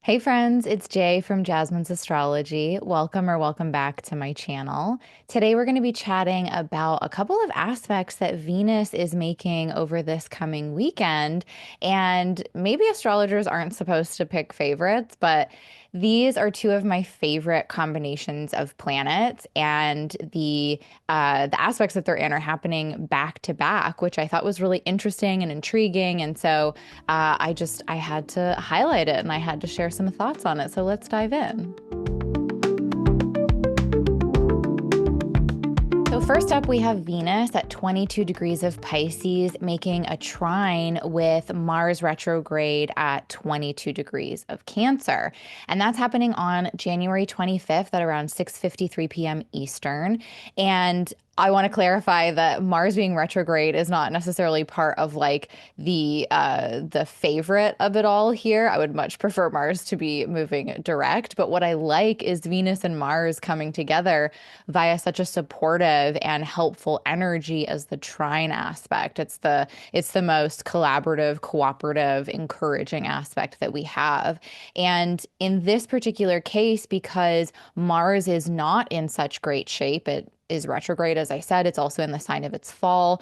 Hey friends, it's Jay from Jasmine's Astrology. Welcome or welcome back to my channel. Today we're going to be chatting about a couple of aspects that Venus is making over this coming weekend. And maybe astrologers aren't supposed to pick favorites, but these are two of my favorite combinations of planets, and the aspects that they're in are happening back to back, which I thought was really interesting and intriguing. And so I had to highlight it and I had to share some thoughts on it. So let's dive in. So first up, we have Venus at 22 degrees of Pisces, making a trine with Mars retrograde at 22 degrees of Cancer. And that's happening on January 25th at around 6:53 p.m. Eastern. And I want to clarify that Mars being retrograde is not necessarily part of like the favorite of it all here. I would much prefer Mars to be moving direct, but what I like is Venus and Mars coming together via such a supportive and helpful energy as the trine aspect. It's the most collaborative, cooperative, encouraging aspect that we have. And in this particular case, because Mars is not in such great shape, it is retrograde, as I said. It's also in the sign of its fall.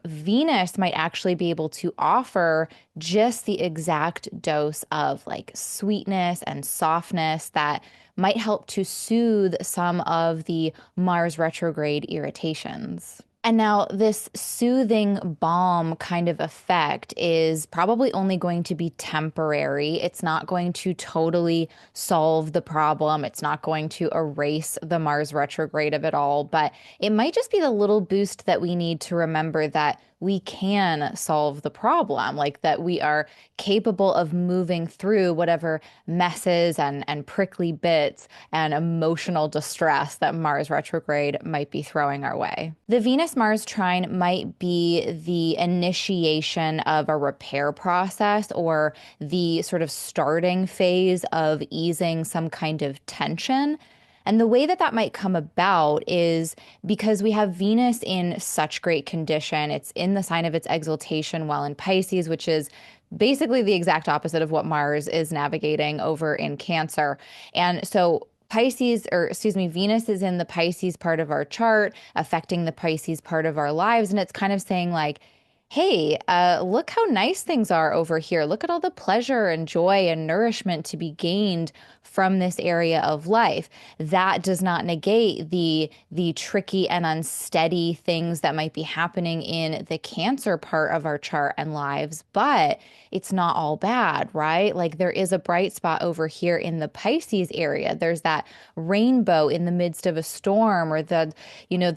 Venus might actually be able to offer just the exact dose of like sweetness and softness that might help to soothe some of the Mars retrograde irritations. And now, this soothing balm kind of effect is probably only going to be temporary. It's not going to totally solve the problem. It's not going to erase the Mars retrograde of it all, but it might just be the little boost that we need to remember that we can solve the problem, like that we are capable of moving through whatever messes and prickly bits and emotional distress that Mars retrograde might be throwing our way. The Venus Mars trine might be the initiation of a repair process or the sort of starting phase of easing some kind of tension. And the way that that might come about is because we have Venus in such great condition. It's in the sign of its exaltation while in Pisces, which is basically the exact opposite of what Mars is navigating over in Cancer. And so Pisces, or excuse me, Venus is in the Pisces part of our chart, affecting the Pisces part of our lives. And it's kind of saying, like, hey, look how nice things are over here. Look at all the pleasure and joy and nourishment to be gained from this area of life. That does not negate the tricky and unsteady things that might be happening in the Cancer part of our chart and lives, but it's not all bad, right? Like there is a bright spot over here in the Pisces area. There's that rainbow in the midst of a storm, or the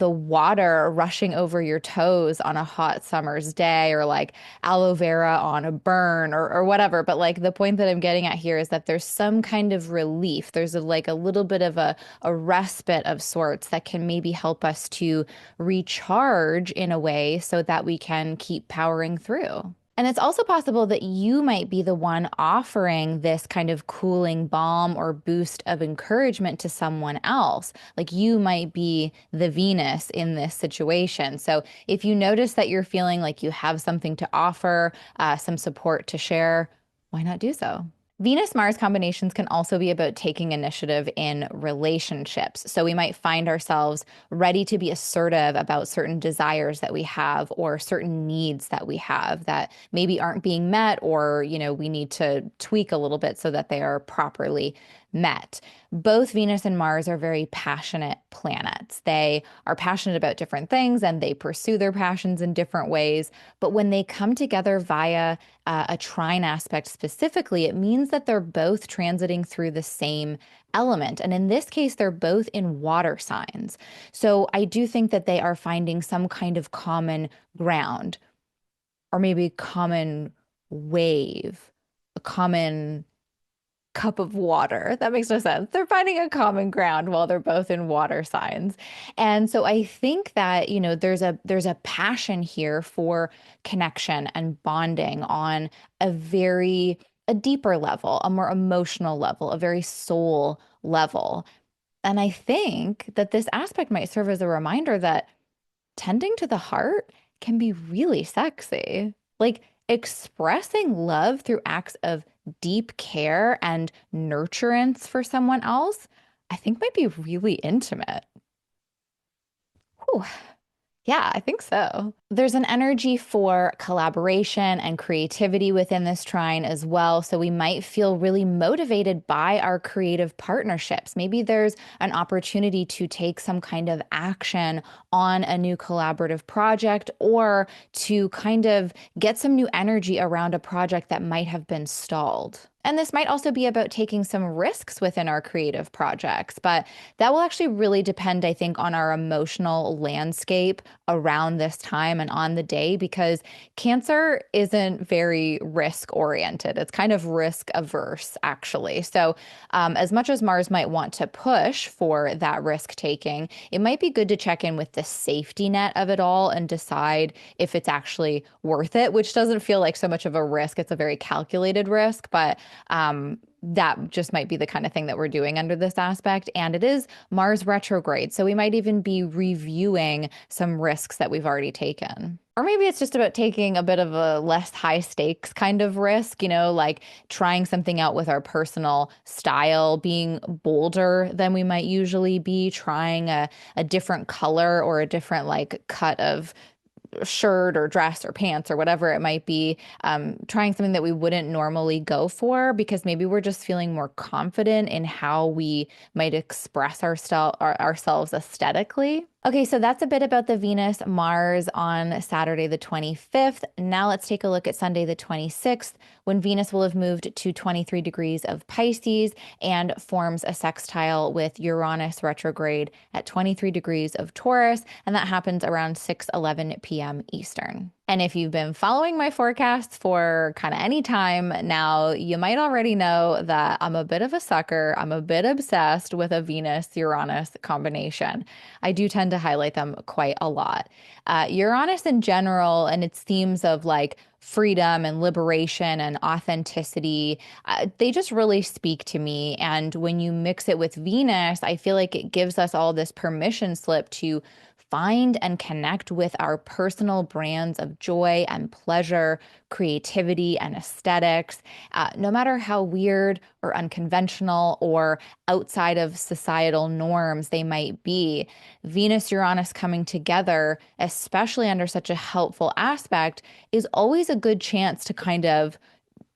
water rushing over your toes on a hot summer's day, or like aloe vera on a burn, or whatever. But like the point that I'm getting at here is that there's some kind of relief. There's like a little bit of a respite of sorts that can maybe help us to recharge in a way so that we can keep powering through. And it's also possible that you might be the one offering this kind of cooling balm or boost of encouragement to someone else. Like you might be the Venus in this situation. So if you notice that you're feeling like you have something to offer, some support to share, why not do so? Venus Mars combinations can also be about taking initiative in relationships. So we might find ourselves ready to be assertive about certain desires that we have or certain needs that we have that maybe aren't being met, or, we need to tweak a little bit so that they are properly met. Both Venus and Mars are very passionate planets. They are passionate about different things and they pursue their passions in different ways. But when they come together via a trine aspect specifically, it means that they're both transiting through the same element. And in this case, they're both in water signs. So I do think that they are finding some kind of common ground, or maybe common wave, a common cup of water. That makes no sense. They're finding a common ground while they're both in water signs. And so I think that, there's a passion here for connection and bonding on a deeper level, a more emotional level, a very soul level. And I think that this aspect might serve as a reminder that tending to the heart can be really sexy. Like expressing love through acts of deep care and nurturance for someone else, I think might be really intimate. Whew. Yeah, I think so. There's an energy for collaboration and creativity within this trine as well. So we might feel really motivated by our creative partnerships. Maybe there's an opportunity to take some kind of action on a new collaborative project or to kind of get some new energy around a project that might have been stalled. And this might also be about taking some risks within our creative projects, but that will actually really depend, I think, on our emotional landscape around this time and on the day, because Cancer isn't very risk oriented. It's kind of risk averse, actually. So, as much as Mars might want to push for that risk taking, it might be good to check in with the safety net of it all and decide if it's actually worth it, which doesn't feel like so much of a risk. It's a very calculated risk, but that just might be the kind of thing that we're doing under this aspect. And it is Mars retrograde. So we might even be reviewing some risks that we've already taken. Or maybe it's just about taking a bit of a less high stakes kind of risk, like trying something out with our personal style, being bolder than we might usually be, trying a different color or a different like cut of shirt or dress or pants or whatever it might be, trying something that we wouldn't normally go for because maybe we're just feeling more confident in how we might express ourselves aesthetically. Okay, so that's a bit about the Venus Mars on Saturday, the 25th. Now let's take a look at Sunday, the 26th, when Venus will have moved to 23 degrees of Pisces and forms a sextile with Uranus retrograde at 23 degrees of Taurus. And that happens around 6:11 p.m. Eastern. And if you've been following my forecasts for kind of any time now, you might already know that I'm a bit of a sucker. I'm a bit obsessed with a Venus-Uranus combination. I do tend to highlight them quite a lot. Uranus in general and its themes of like freedom and liberation and authenticity, they just really speak to me. And when you mix it with Venus, I feel like it gives us all this permission slip to find and connect with our personal brands of joy and pleasure, creativity and aesthetics, no matter how weird or unconventional or outside of societal norms they might be. Venus Uranus coming together, especially under such a helpful aspect, is always a good chance to kind of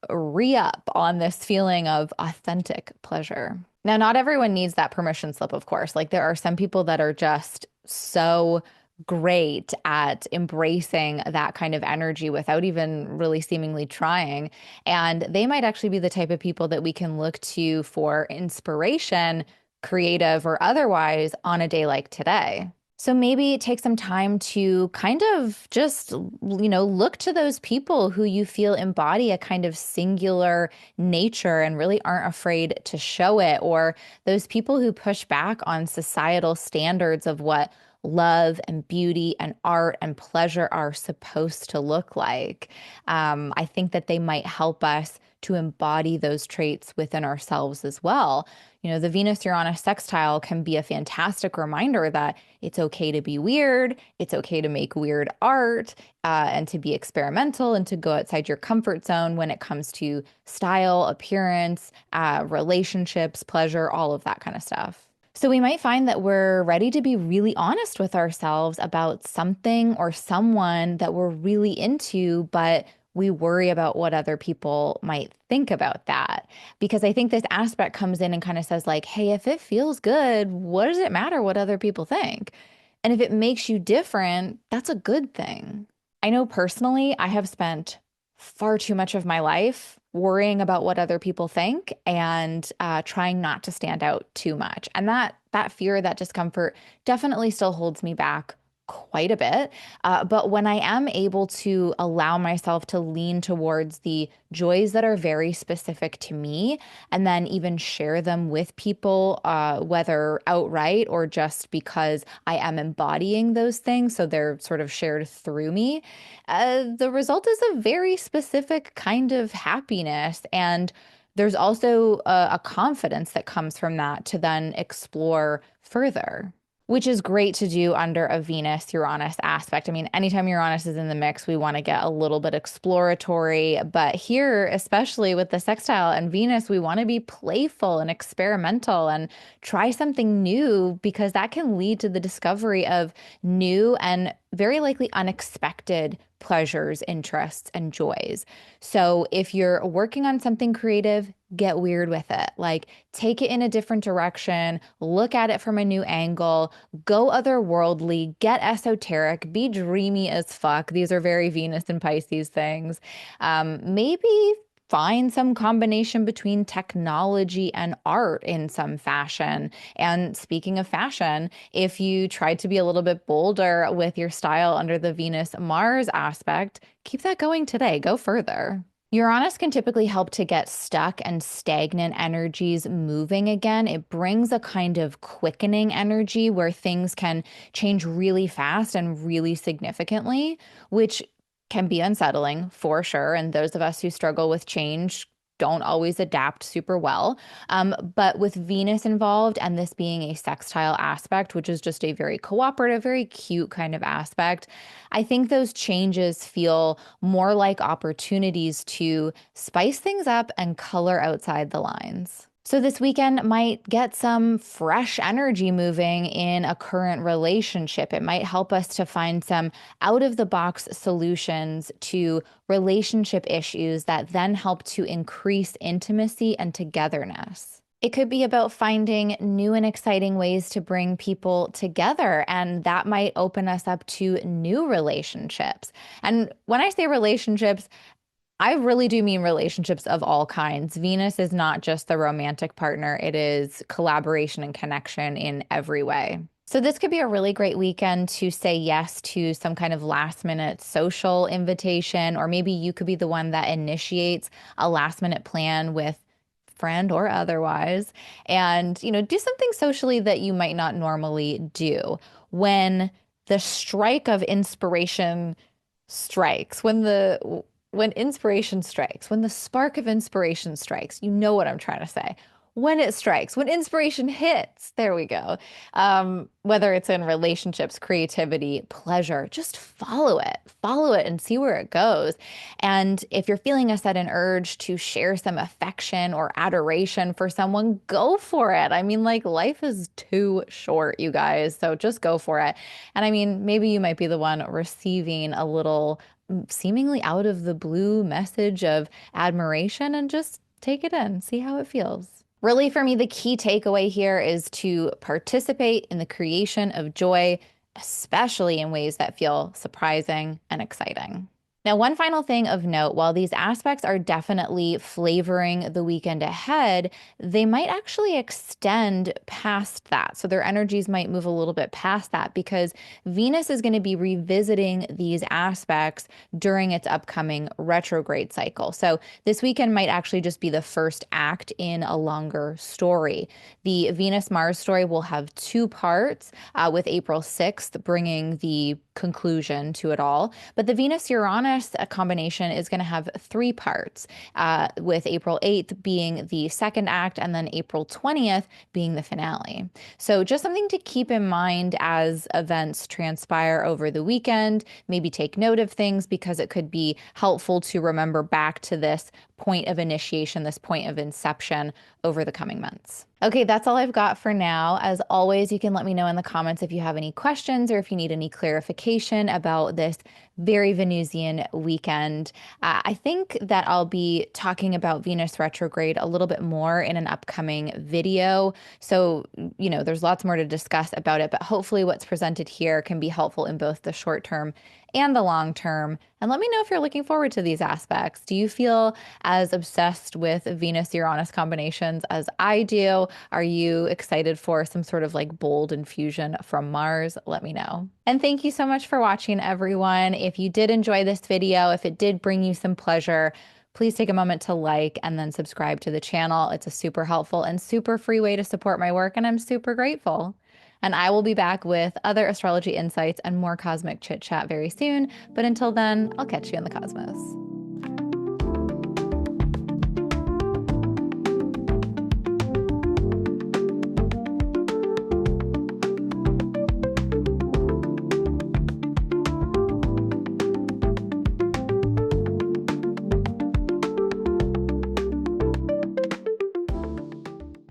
re-up on this feeling of authentic pleasure. Now, not everyone needs that permission slip, of course. Like there are some people that are just so great at embracing that kind of energy without even really seemingly trying. And they might actually be the type of people that we can look to for inspiration, creative or otherwise, on a day like today. So maybe take some time to kind of just, look to those people who you feel embody a kind of singular nature and really aren't afraid to show it, or those people who push back on societal standards of what love and beauty and art and pleasure are supposed to look like. I think that they might help us to embody those traits within ourselves as well. The Venus-Uranus sextile can be a fantastic reminder that it's okay to be weird, it's okay to make weird art, and to be experimental and to go outside your comfort zone when it comes to style, appearance, relationships, pleasure, all of that kind of stuff. So we might find that we're ready to be really honest with ourselves about something or someone that we're really into, but we worry about what other people might think about that. Because I think this aspect comes in and kind of says like, hey, if it feels good, what does it matter what other people think? And if it makes you different, that's a good thing. I know personally, I have spent far too much of my life worrying about what other people think and trying not to stand out too much. And that fear, that discomfort definitely still holds me back quite a bit. But when I am able to allow myself to lean towards the joys that are very specific to me, and then even share them with people, whether outright or just because I am embodying those things, so they're sort of shared through me, the result is a very specific kind of happiness. And there's also a confidence that comes from that to then explore further. which is great to do under a Venus-Uranus aspect. I mean, anytime Uranus is in the mix, we want to get a little bit exploratory. But here, especially with the sextile and Venus, we want to be playful and experimental and try something new because that can lead to the discovery of new and very likely unexpected pleasures, interests, and joys. So if you're working on something creative, get weird with it. Like take it in a different direction, look at it from a new angle, go otherworldly, get esoteric, be dreamy as fuck. These are very Venus and Pisces things. Maybe find some combination between technology and art in some fashion. And speaking of fashion, if you try to be a little bit bolder with your style under the Venus-Mars aspect, keep that going today. Go further. Uranus can typically help to get stuck and stagnant energies moving again. It brings a kind of quickening energy where things can change really fast and really significantly, which can be unsettling for sure. And those of us who struggle with change don't always adapt super well. But with Venus involved and this being a sextile aspect, which is just a very cooperative, very cute kind of aspect, I think those changes feel more like opportunities to spice things up and color outside the lines. So this weekend might get some fresh energy moving in a current relationship. It might help us to find some out of the box solutions to relationship issues that then help to increase intimacy and togetherness. It could be about finding new and exciting ways to bring people together, and that might open us up to new relationships. And when I say relationships, I really do mean relationships of all kinds. Venus is not just the romantic partner, it is collaboration and connection in every way. So, this could be a really great weekend to say yes to some kind of last minute social invitation, or maybe you could be the one that initiates a last minute plan with friend or otherwise, and, do something socially that you might not normally do. When the strike of inspiration strikes, when inspiration strikes, when the spark of inspiration strikes, you know what I'm trying to say. When it strikes, when inspiration hits, there we go. Whether it's in relationships, creativity, pleasure, just follow it and see where it goes. And if you're feeling a sudden urge to share some affection or adoration for someone, go for it. I mean, like life is too short, you guys. So just go for it. And I mean, maybe you might be the one receiving a little seemingly out of the blue message of admiration and just take it in, see how it feels. Really, for me, the key takeaway here is to participate in the creation of joy, especially in ways that feel surprising and exciting. Now, one final thing of note, while these aspects are definitely flavoring the weekend ahead, they might actually extend past that. So their energies might move a little bit past that because Venus is going to be revisiting these aspects during its upcoming retrograde cycle. So this weekend might actually just be the first act in a longer story. The Venus-Mars story will have two parts, with April 6th bringing the conclusion to it all. But the Venus-Uranus combination is going to have three parts, with April 8th being the second act and then April 20th being the finale. So just something to keep in mind as events transpire over the weekend. Maybe take note of things because it could be helpful to remember back to this point of initiation, this point of inception over the coming months. Okay, that's all I've got for now. As always, you can let me know in the comments if you have any questions or if you need any clarification about this very Venusian weekend. I think that I'll be talking about Venus retrograde a little bit more in an upcoming video. So, there's lots more to discuss about it, but hopefully what's presented here can be helpful in both the short term and the long term. And let me know if you're looking forward to these aspects. Do you feel as obsessed with Venus-Uranus combinations as I do? Are you excited for some sort of like bold infusion from Mars? Let me know. And thank you so much for watching, everyone. If you did enjoy this video, if it did bring you some pleasure, please take a moment to like and then subscribe to the channel. It's a super helpful and super free way to support my work, and I'm super grateful. And I will be back with other astrology insights and more cosmic chit chat very soon. But until then, I'll catch you in the cosmos.